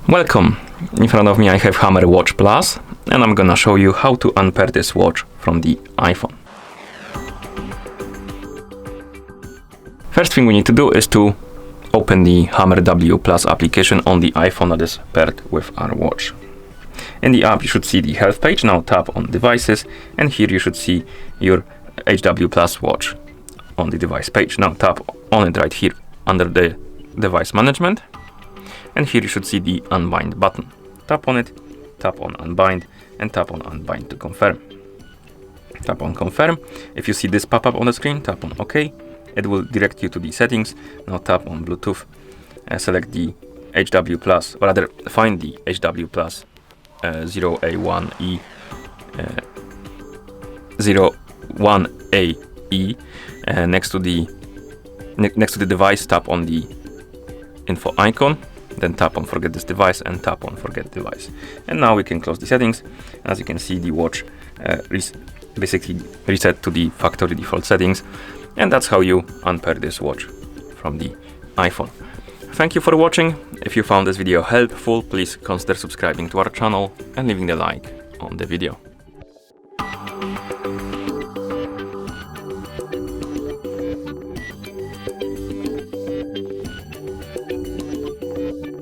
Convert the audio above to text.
Welcome! In front of me I have Hammer Watch Plus and I'm gonna show you how to unpair this watch from the iPhone. First thing we need to do is to open the Hammer W Plus application on the iPhone that is paired with our watch. In the app you should see the health page. Now tap on devices and here you should see your HW Plus watch on the device page. Now tap on it right here under the device management. And here you should see the unbind button. Tap on it, tap on unbind, and tap on unbind to confirm. Tap on confirm. If you see this pop-up on the screen, tap on OK. It will direct you to the settings. Now tap on Bluetooth, select the HW Plus, or rather find the HW Plus 01AE 01AE next to the device. Tap on the info icon. Then tap on forget this device and tap on forget device. And now we can close the settings. As you can see, the watch basically reset to the factory default settings. And that's how you unpair this watch from the iPhone. Thank you for watching. If you found this video helpful, please consider subscribing to our channel and leaving a like on the video.